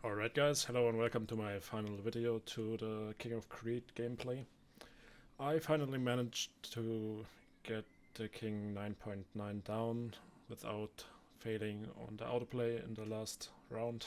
Alright guys, hello and welcome to my final video to the King of Crete gameplay. I finally managed to get the King 9.9 down without failing on the autoplay in the last round.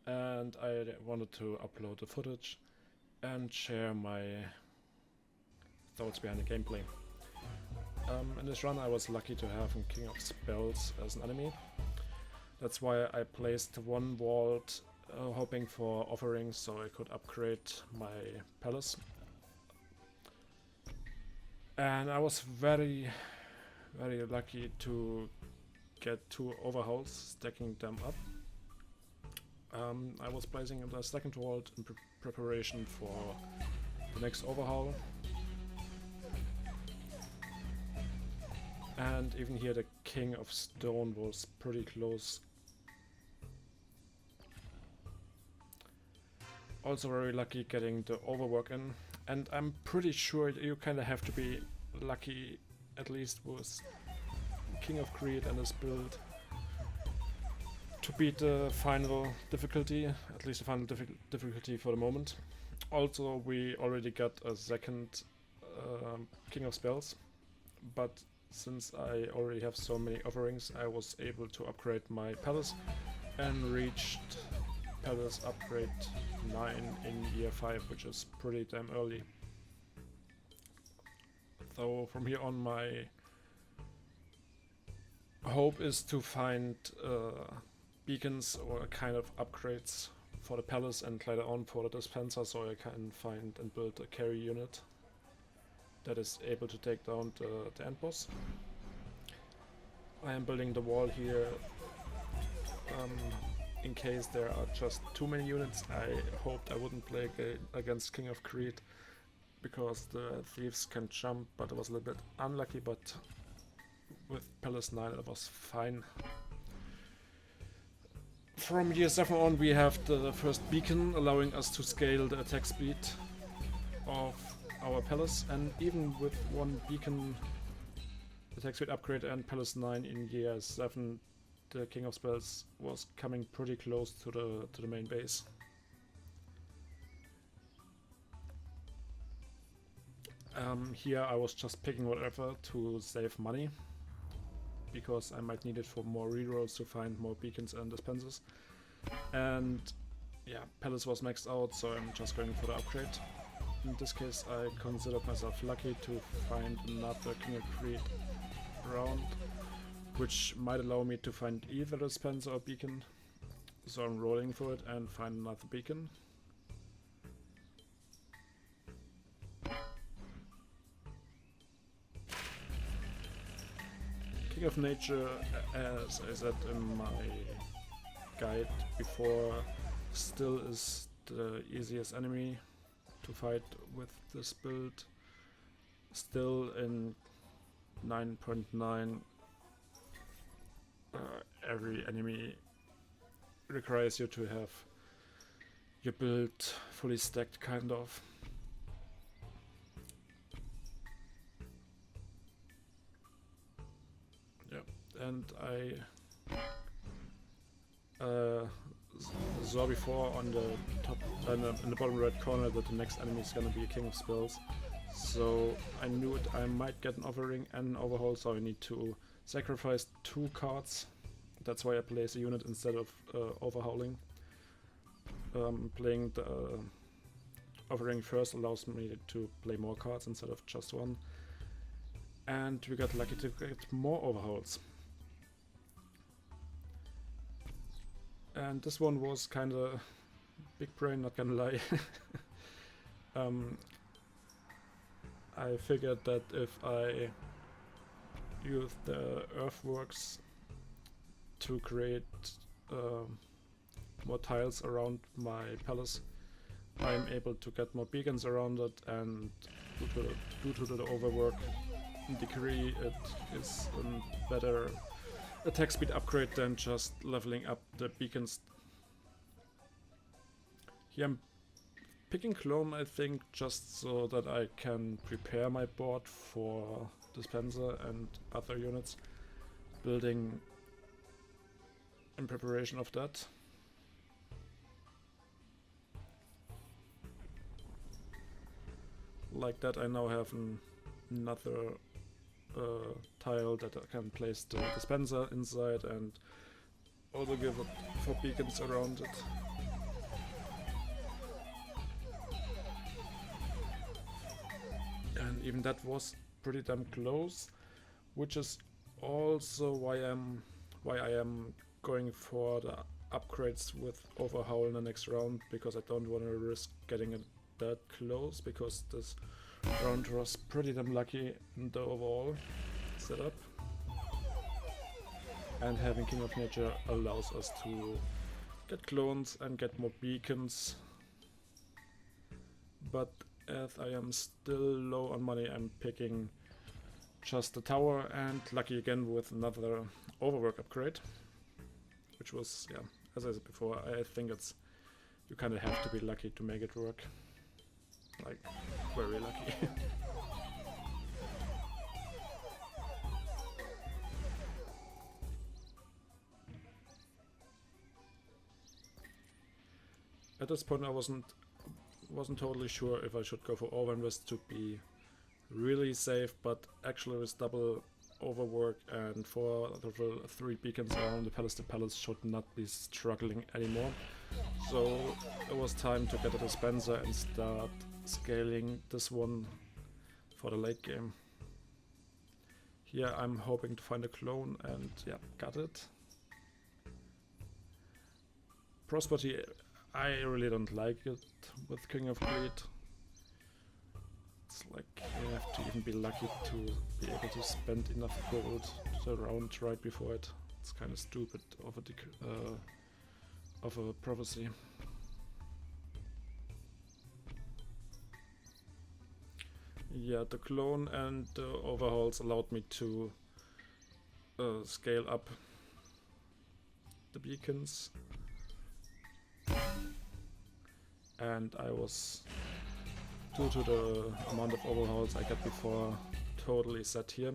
And I wanted to upload the footage and share my thoughts behind the gameplay. In this run I was lucky to have a King of Spells as an enemy. That's why I placed one vault hoping for offerings so I could upgrade my palace. And I was very lucky to get two overhauls, stacking them up. I was placing the second vault in preparation for the next overhaul. And even here the King of Stone was pretty close. Also very lucky getting the overwork in. And I'm pretty sure you kinda have to be lucky, at least with King of Crete and his build, to beat the final difficulty, at least the final difficulty for the moment. Also we already got a second King of Spells, but since I already have so many offerings, I was able to upgrade my palace and reached palace upgrade 9 in year 5, which is pretty damn early. So from here on my hope is to find beacons or kind of upgrades for the palace and later on for the dispenser, so I can find and build a carry unit that is able to take down the end boss. I am building the wall here in case there are just too many units. I hoped I wouldn't play against King of Crete because the thieves can jump, but it was a little bit unlucky, but with Palace 9 it was fine. From year 7 on we have the first beacon allowing us to scale the attack speed of our palace, and even with one beacon attack speed upgrade and Palace 9 in year 7, the King of Spells was coming pretty close to the main base. Here I was just picking whatever to save money, because I might need it for more rerolls to find more beacons and dispensers. And yeah, Palace was maxed out, so I'm just going for the upgrade. In this case I considered myself lucky to find another King of Crete round, which might allow me to find either dispenser or beacon. So I'm rolling for it and find another beacon. King of Nature, as I said in my guide before, still is the easiest enemy to fight with this build. Still in 9.9 every enemy requires you to have your build fully stacked, kind of. Yeah, and I saw before on the top in the bottom right corner that the next enemy is gonna be a King of Spells. So I knew it, I might get an offering and an overhaul, so I need to sacrifice 2 cards. That's why I place a unit instead of overhauling. Playing the offering first allows me to play more cards instead of just one. And we got lucky to get more overhauls. And this one was kinda big brain, not gonna lie. I figured that if I use the earthworks to create more tiles around my palace, I'm able to get more beacons around it, and due to the overwork degree, it is a better attack speed upgrade than just leveling up the beacons. Here I'm picking clone, I think, just so that I can prepare my board for dispenser and other units, building in preparation of that. like that, I now have another tile that I can place the dispenser inside and also give it 4 beacons around it. And even that was pretty damn close, which is also why I am going for the upgrades with Overhaul in the next round, because I don't want to risk getting it that close, because this round was pretty damn lucky in the overall setup. And having King of Nature allows us to get clones and get more beacons. But as I am still low on money, I'm picking just the tower, and lucky again with another overwork upgrade. Which was, yeah, as I said before, I think you kind of have to be lucky to make it work. Like, very lucky. At this point I wasn't totally sure if I should go for Overinvest to be really safe, but actually with double overwork and 3 beacons around the palace should not be struggling anymore. So it was time to get a dispenser and start scaling this one for the late game. Here I'm hoping to find a clone, and yeah, got it. Prosperity, I really don't like it with King of Greed. It's like you have to even be lucky to be able to spend enough gold to round right before it. It's kind of stupid of a prophecy. Yeah, the clone and the overhauls allowed me to scale up the beacons. And I was, due to the amount of overhauls I got before, totally set here.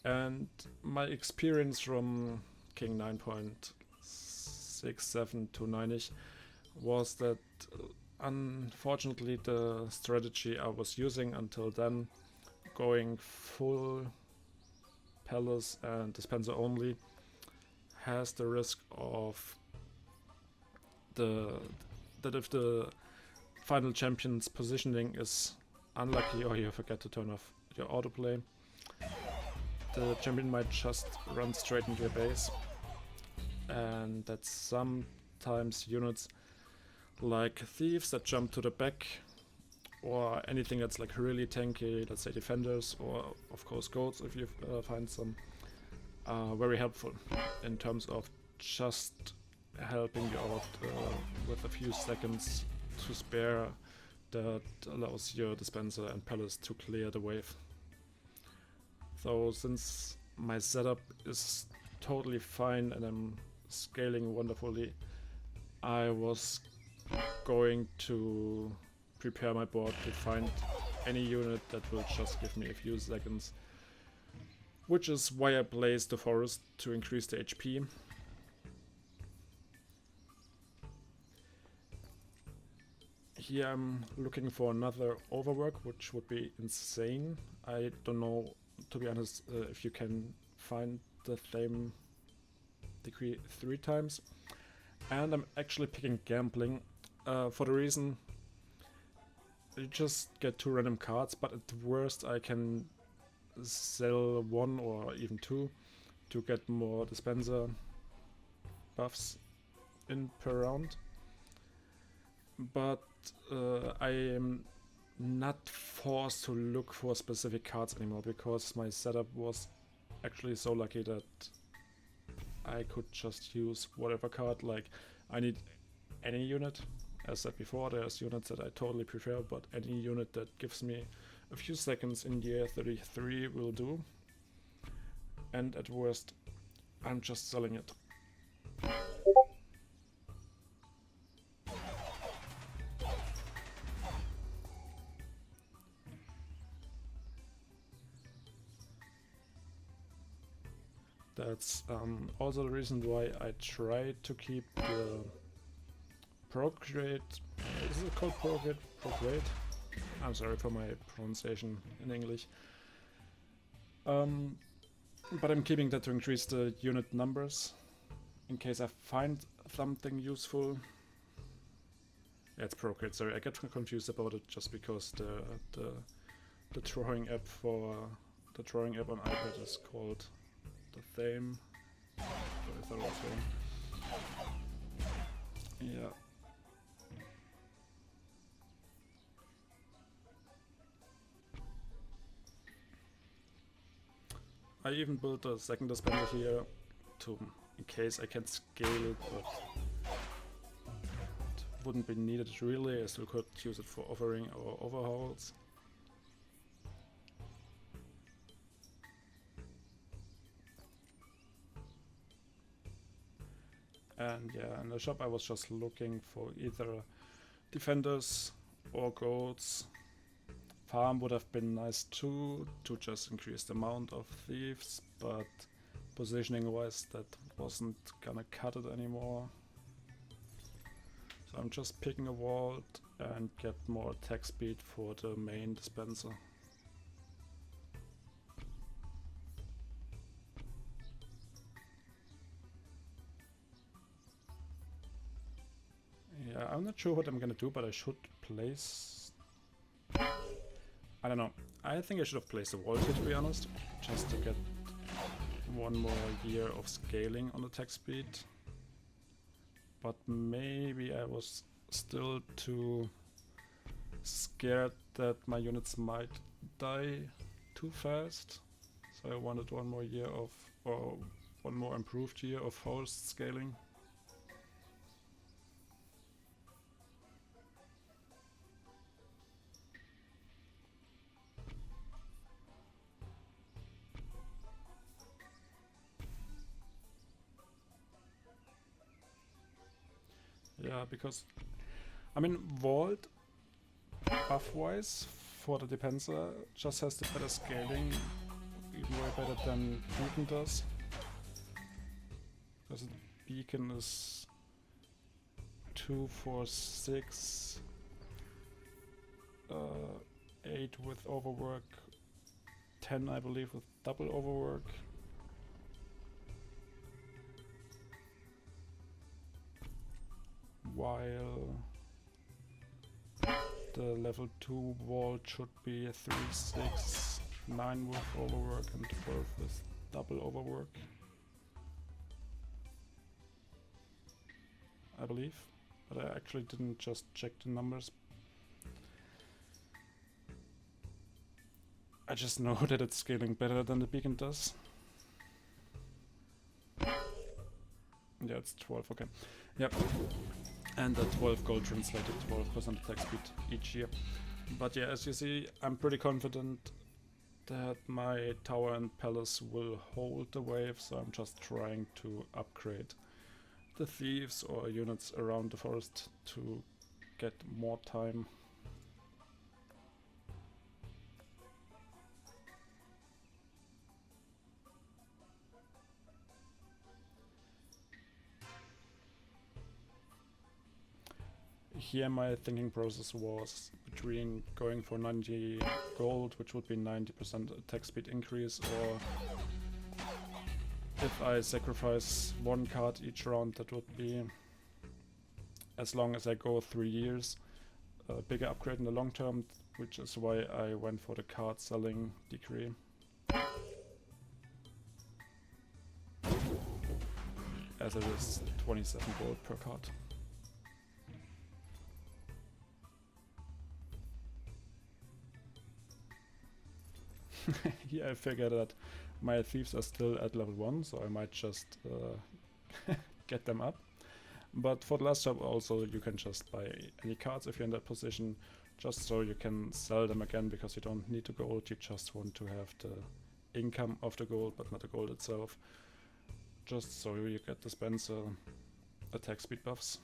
And my experience from King 9.67 to 9ish was that unfortunately the strategy I was using until then, going full palace and dispenser only, has the risk of that if the final champion's positioning is unlucky or you forget to turn off your autoplay, the champion might just run straight into your base, and that's sometimes units like thieves that jump to the back, or anything that's like really tanky, let's say defenders, or of course goats if you find some, are very helpful in terms of just helping you out with a few seconds to spare that allows your dispenser and palace to clear the wave. So since my setup is totally fine and I'm scaling wonderfully, I was going to prepare my board to find any unit that will just give me a few seconds, which is why I placed the forest to increase the HP. Here I'm looking for another overwork, which would be insane. I don't know, to be honest, if you can find the same decree 3 times. And I'm actually picking gambling for the reason you just get 2 random cards, but at the worst I can sell 1 or even 2 to get more dispenser buffs in per round. But I am not forced to look for specific cards anymore, because my setup was actually so lucky that I could just use whatever card. Like, I need any unit. As said before, there's units that I totally prefer, but any unit that gives me a few seconds in the air 33 will do. And at worst, I'm just selling it. That's also the reason why I try to keep the procreate. Is it called procreate? Procreate? I'm sorry for my pronunciation in English. But I'm keeping that to increase the unit numbers in case I find something useful. Yeah, it's Procreate. Sorry, I get confused about it just because the drawing app on iPad is called the Theme. So I thought it was wrong. Yeah. I even built a second dispenser here in case I can scale it, but it wouldn't be needed really. I still could use it for offering or overhauls. And yeah, in the shop I was just looking for either defenders or goats. Farm would have been nice too, to just increase the amount of thieves, but positioning wise that wasn't gonna cut it anymore. So I'm just picking a vault and get more attack speed for the main dispenser. Yeah, I'm not sure what I'm gonna do, but I should place... I don't know. I think I should have placed a wall here, to be honest, just to get one more year of scaling on attack speed. But maybe I was still too scared that my units might die too fast. So I wanted one more year of, or one more improved year of forced scaling. Yeah, because I mean, Vault buff-wise for the Depenser just has the better scaling, even way better than Beacon does. Because the Beacon is 2, 4, 6, 8 with overwork, 10 I believe with double overwork. While the level 2 vault should be 3, 6, 9 with overwork and 12 with double overwork, I believe, but I actually didn't just check the numbers. I just know that it's scaling better than the Beacon does. Yeah, it's 12, okay. Yep. And the 12 gold translated 12% attack speed each year. But yeah, as you see, I'm pretty confident that my tower and palace will hold the wave, so I'm just trying to upgrade the thieves or units around the forest to get more time. Here my thinking process was between going for 90 gold, which would be 90% attack speed increase, or if I sacrifice one card each round, that would be, as long as I go 3 years, a bigger upgrade in the long term, which is why I went for the card selling decree. As it is 27 gold per card. Here I figured that my thieves are still at level 1, so I might just get them up. But for the last job also you can just buy any cards if you're in that position, just so you can sell them again, because you don't need the gold, you just want to have the income of the gold but not the gold itself. Just so you get dispenser attack speed buffs.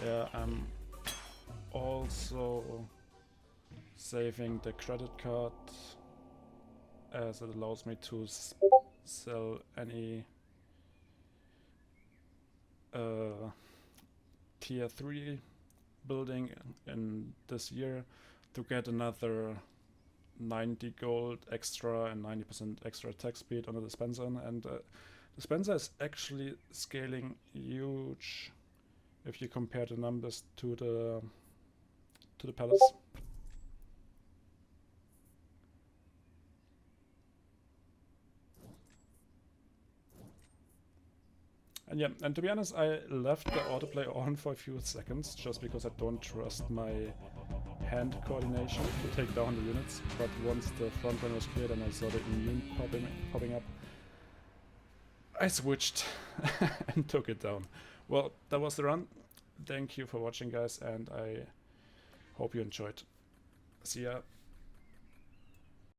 Yeah, I'm also saving the credit card as it allows me to sell any tier 3 building in this year to get another 90 gold extra and 90% extra attack speed on the dispenser, and the dispenser is actually scaling huge if you compare the numbers to the palace. And yeah, and to be honest, I left the autoplay on for a few seconds just because I don't trust my hand coordination to take down the units. But once the front line was cleared and I saw the immune popping up, I switched and took it down. Well, that was the run. Thank you for watching, guys, and I hope you enjoyed. See ya.